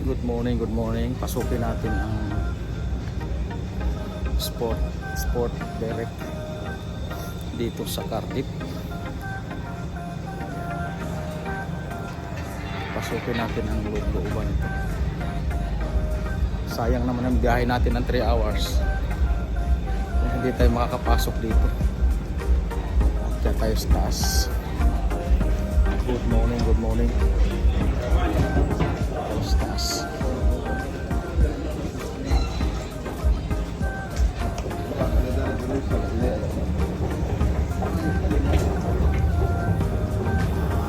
Good morning. Pasukin natin ang Sport Direct dito sa Cardiff. Pasukin natin ang loob-looban ito. Sayang naman ang biyahe natin ng 3 hours. Hindi tayo makakapasok dito. Kaya tayo sa taas. Good morning. Tayo sa taas.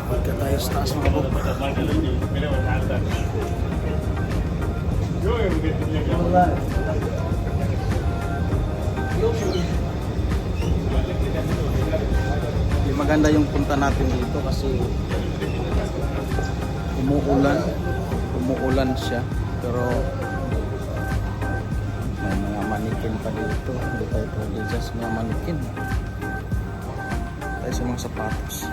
Kaya tayo sa taas mga buk. Di maganda yung punta natin dito kasi umuulan siya, pero may mga manikin pa dito. Hindi tayo pwede just mga manikin. Tayo sa mga sapatos.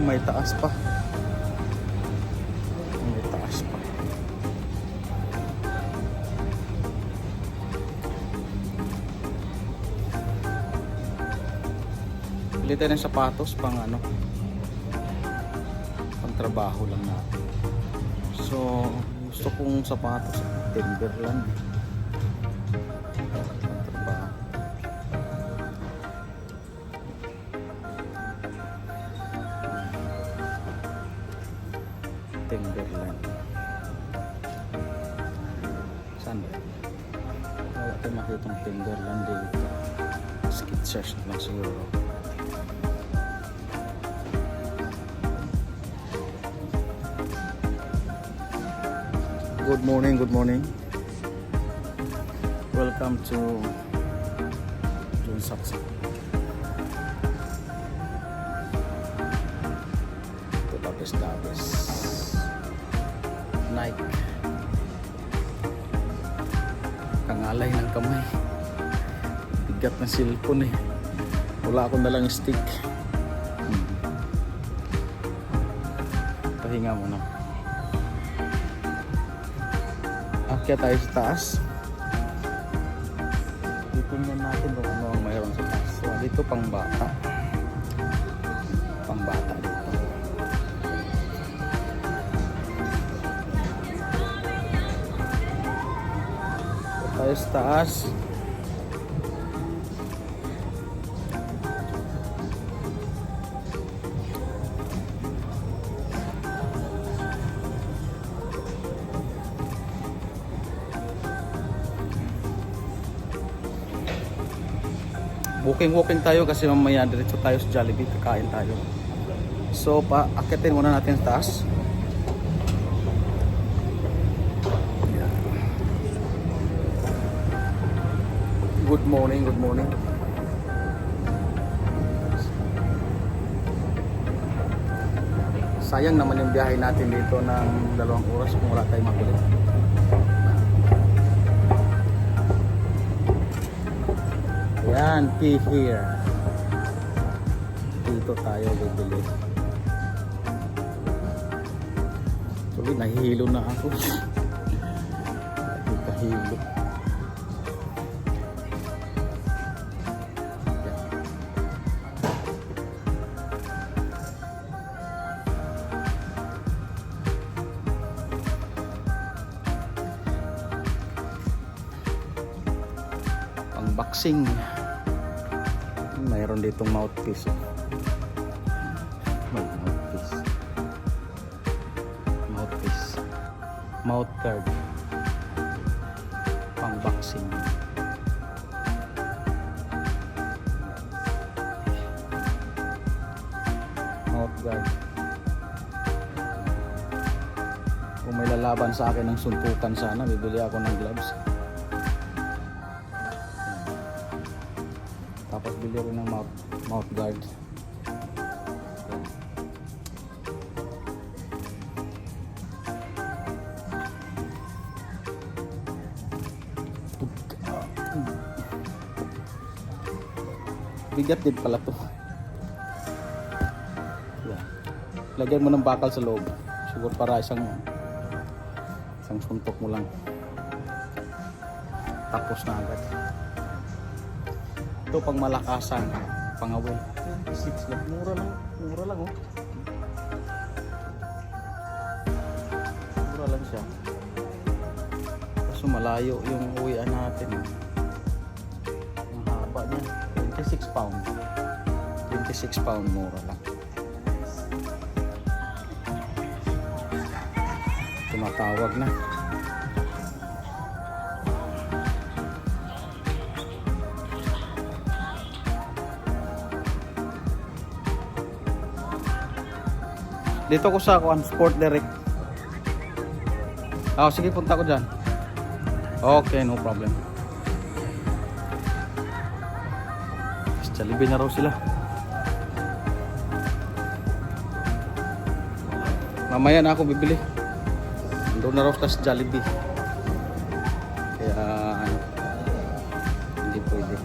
May taas pa. Bili tayo ng sapatos pang pang trabaho lang natin. So gusto kong sapatos sa Timberland. Pang trabaho. Timberland. Saan ba? Wala tayo makitang Timberland dito. Skechers lang siguro. Good morning. Welcome to John Saksa. Ito tapis. Nike. Kangalay ng kamay. Bigat na cellphone eh. Wala akong dalang stick. Pahinga muna. Akyat tayo sa taas. Titingnan natin kung ano ang mayroon sa taas. So, dito pang bata dito. So, tayo sa taas. Walking tayo kasi mamaya diretso tayo sa Jollibee, kakain tayo. So akitin muna natin sa taas. Good morning. Sayang naman yung biyahe natin dito ng 2 oras kung wala tayong mabili. Yan, pay here. Dito tayo bibili. Tuloy, nahihilo na ako. Nahihilo. Unboxing. Mayroon ditong mouthpiece. May mouthpiece. Mouth guard. Pang boxing. Mouth guard. Kung may lalaban sa akin ng suntukan sana, bibili ako ng gloves. Tapos bili rin ng mouth guard. Bigat din pala to. Lagyan mo ng bakal sa loob. Siguro para isang suntok mo lang. Tapos na agad. Ito pang malakasan, pangawil. 26 lang, mura lang oh. Mura lang siya. Kaso malayo yung uwian natin. Ang haba niya, 26 pound. 26 pound, mura lang. Tumatawag na. Dito ko sa Sport Direct. Sige, punta ko dyan. Okay, no problem. Jollibee na raw sila. Mamaya na ako bibili. Doon na raw sa Jollibee. Kaya hindi pwede.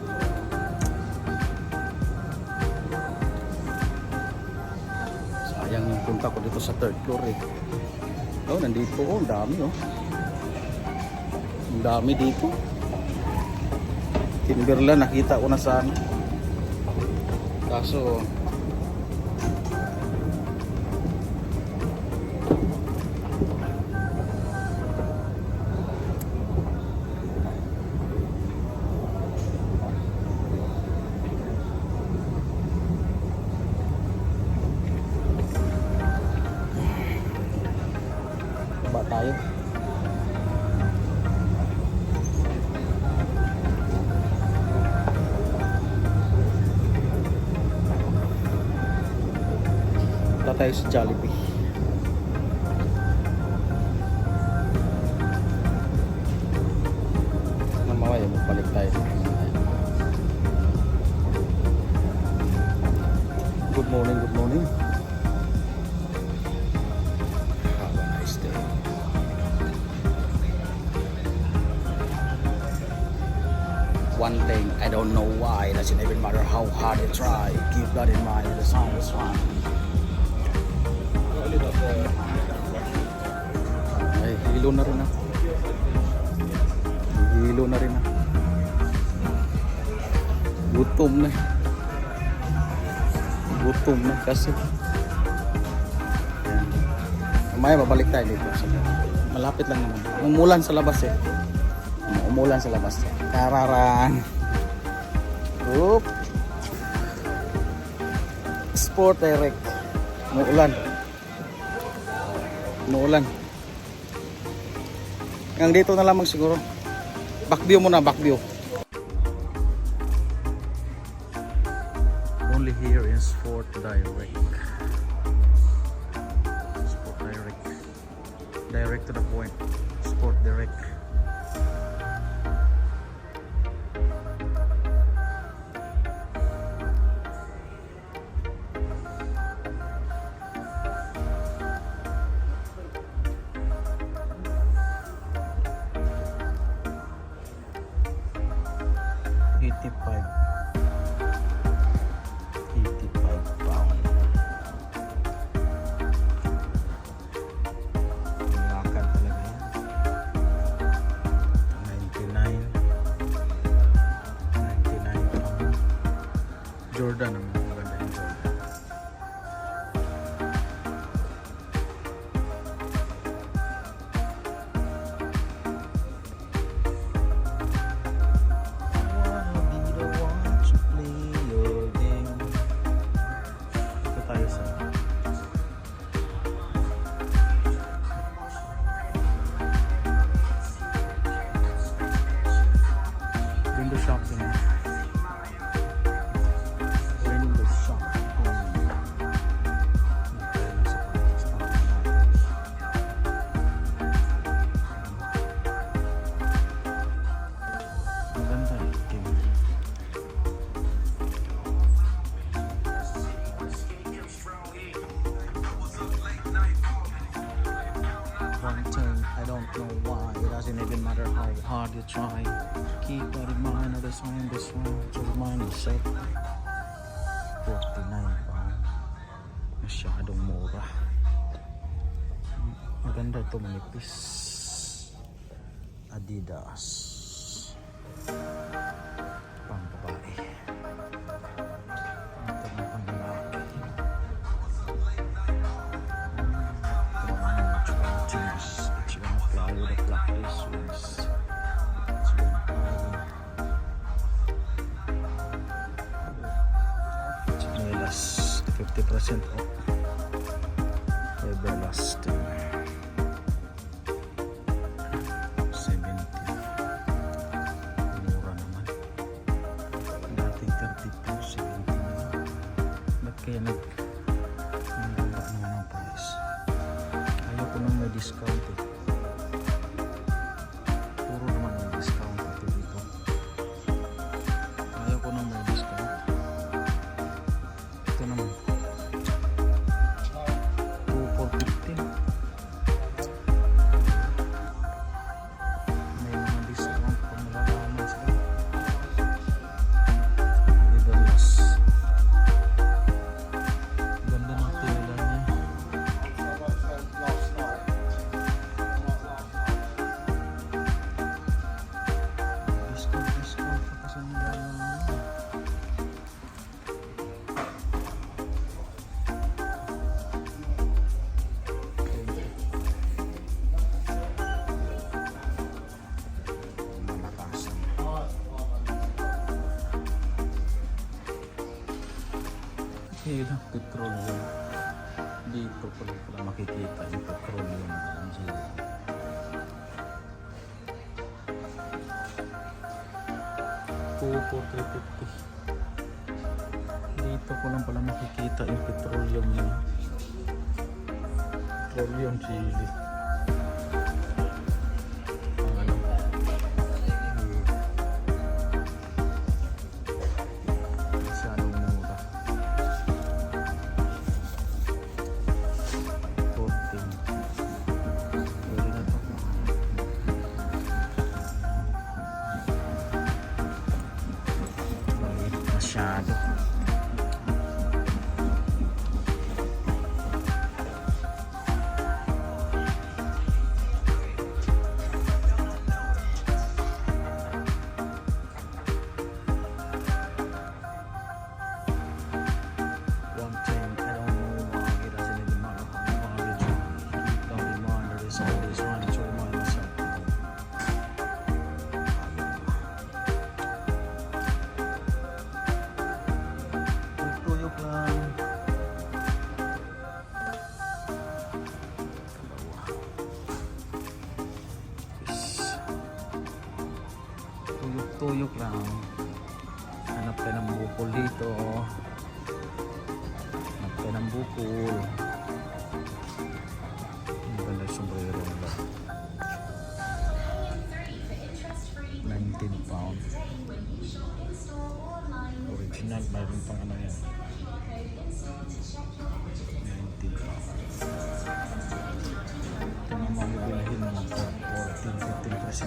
Sayang yung punta ko dito sa 3rd floor eh. Oh, nandito oh, ang dami oh. Ang dami dito. Timberland nakita ko na saan. Kaso ba tayo? Punta tayo sa Jollibee. Mamaya magbalik tayo. Good morning, good morning. Have a nice day. One thing, I don't know why. It doesn't even matter how hard you try. Keep that in mind. The song is fun. Ay, hilo na rin ah. Hilo na rin ah. Gutom na. Gutom na kasi. Ayan. Mamaya babalik tayo dito. Malapit lang naman. Umulan sa labas eh. Umulan sa labas. Kararang. Oop. Sport Direct. Umuulan. Umuulan. Hanggang dito na lamang siguro. Back view muna, back view. Only here in Sport Direct. Sport Direct. Direct to the point. Sport Direct. £85 lakad talaga yan. 99 pound. Jordan ang maganda yung Jordan. Window shopping. Window shopping. Maganda itim. One thing, I don't know why. It doesn't even matter how hard you try. Keep that in mind. This one, just mind yourself. 49 pound. Masyadong mura. Maganda ito, manipis. Adidas. Pang babae. Ito na pang lalaki. Ito naman yung jeans. At saka ang flyer na black laces. Chinelas 50% off. Everlasting 70. Mura naman. Dating 32, 70 na. Ba't kaya nagbaba naman ang price? Ayaw ko nang may discount eh. Puro naman may discount ito dito. Ayaw ko nang may discount. Ito naman 2,415. May mga discount kung malalaman sila. Liberlas. Ganda ng tela niya. Discount pa kasi malalaman. Malakasan. Ilang petroleum. Dito pala makikita yung petroleum. Pupo 350. Dito ko lang pala makikita yung petroleum niya. Petroleum chili. Masyadong mura. 14. Pwede na to. Maliit masyado. One thing I don't know why it doesn't even matter how long you keep on demand. There is always one to remind myself. Tuyok lang. Tuyok lang. Hanap ka ng bukol dito. Hanap ka ng bukol. Ang ganda yung sombrero nila. 19 pound. Original, mayroon pang ano yan. 19 pound. Ito na mabibilahin mo ng 14-15%.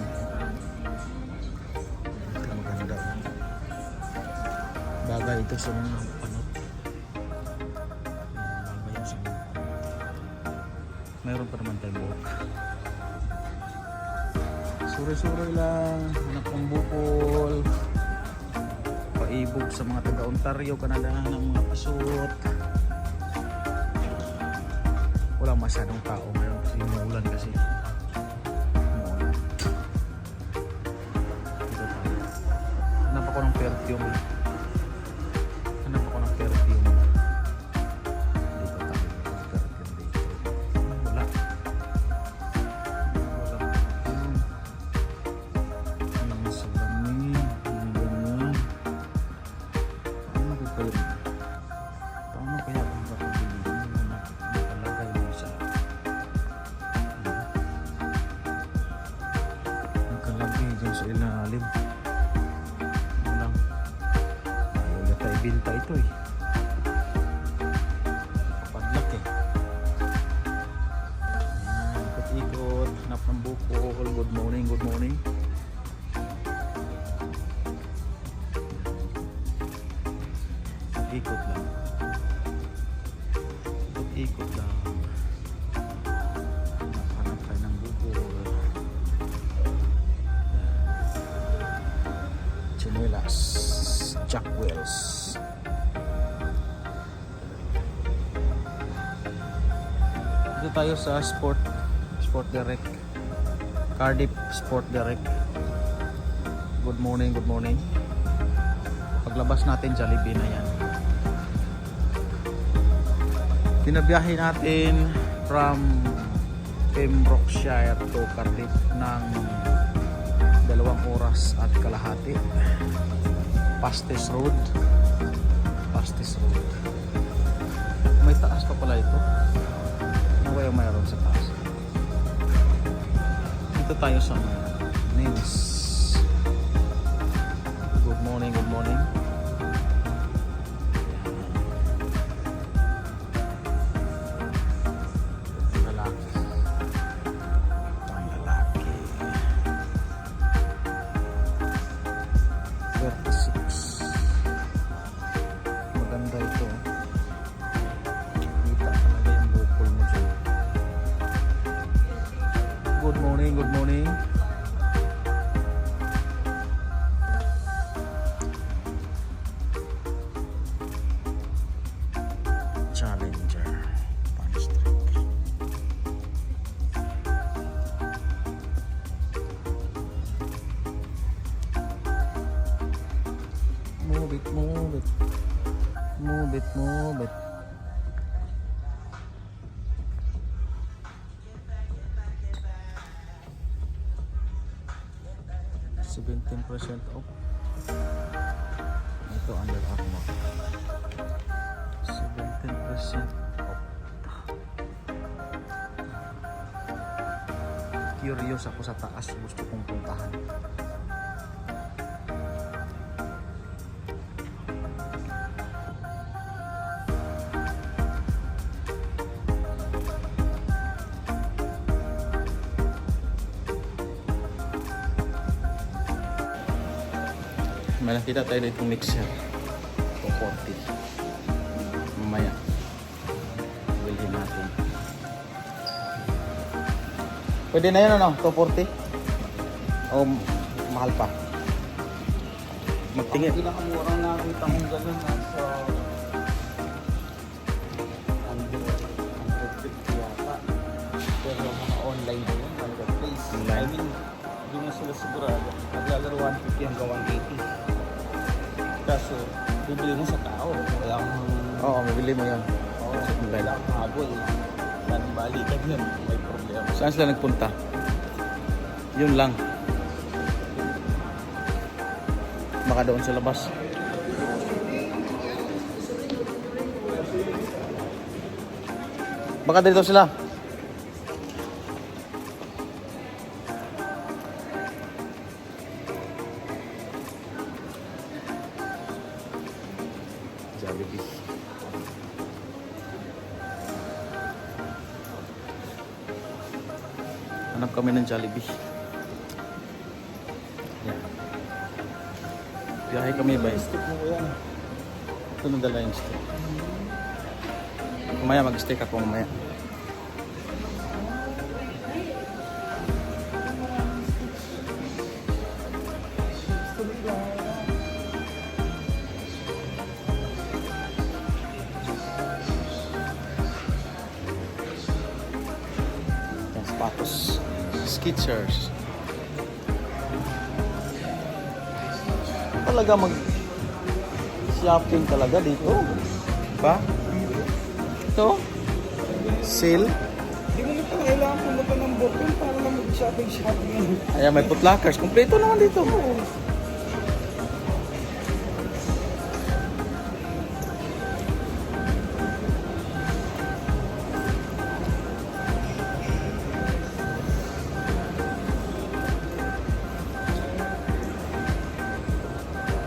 Ito maganda. Bagay ito sa mga panot. Bagay sa mga panot. Mayroon pa naman tayong buhok. Suri-suri lang. Anak kong bukol. Paibog sa mga taga-Ontario, Canada ng mga pasot. Wala masyadong tao ngayon kasi umuulan kasi. Umuulan. Dito tayo. Hanap ako ng perfume. Hanap ako ng perfume. Dito tayo. Perfume dito. Wala. Wala perfume. Walang salamin. Walang ganyan. Paano ko kayo? Paano kaya kung kakabili mo na nakalagay mo sa nakalagay dyan sa ilalim? Walang. Ayaw na tayo binta ito eh. Kapadlak eh. Ayan, ikot-ikot. Hanap ng bukol. Good morning, good morning. Ikot lang. Ikot lang. Jack Wells. Dito tayo sa Sport Direct. Cardiff Sport Direct. Good morning, good morning. Paglabas natin, Jollibee na yan. Binabiyahe natin from Pembrokeshire to Cardiff ng 2 oras at kalahati. Pastis Road. May taas pa pala ito. Ano kaya mayroon sa taas? Dito tayo sa Nims. Good morning, good morning. Good morning. Challenger punch trick. Move it. 17% off. Ito Under Armour. 17% off. Curious ako sa taas, gusto kong puntahan. May nakita tayo dito mixer 240. Mamaya bilhin natin. Pwede na yun ano? 240? O mahal pa? Magtingin. Ang pinakamurang nakita kong gano'n nasa 150 yata. Pero mga online na yun, marketplace. Online? I mean, hindi mo sila sigurado. Naglalaro 150 hanggang 180. Kaso, bibili mo sa tao. Wala kang... Oo, mabili mo yun. Oo, wala kang habol. Balikan yun, may problema. Saan sila nagpunta? Yun lang. Baka doon sa labas. Baka dito sila. Jollibee. Hanap kami ng Jollibee. Yan. Biyahe kami ba? Stick mo yan. Ito na dala yung stick. Mamaya mag-stick ako mamaya. Sapatos, Skechers. Talaga mag-shopping talaga dito. Ba? Ito? Sale? Hindi mo nito kailangan pumunta ng booking para lang mag-shopping. Ayan, may putlockers. Kompleto naman dito.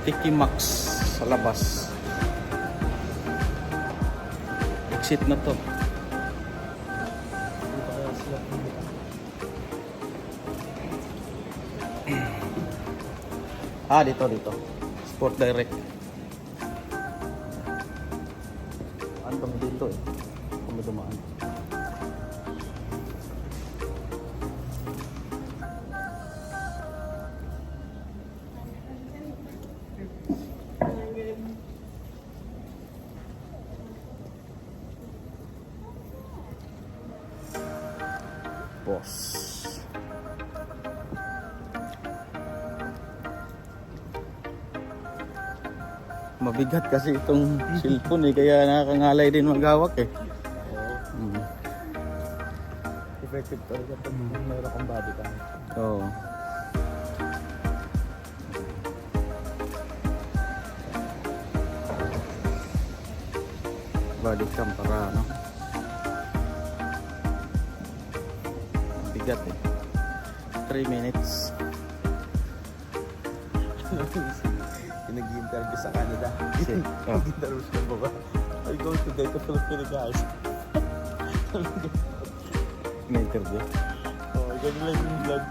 Tiki Max sa labas. Exit na to. Dito. Sport Direct. Ano kami dito eh? Kami dumaan. boss. Mabigat kasi itong cellphone eh, kaya nakakangalay din maghawak eh. Oo. Mm. Effective talaga pag mayroon kang body cam. Oo. Body cam para ano. Bigat eh. 3 minutes. Nag-i-interview sa Canada. Oh. Nag-interview siya ba? I go today to Philippines guys. May interview. Oh, ganun lang yung vlog.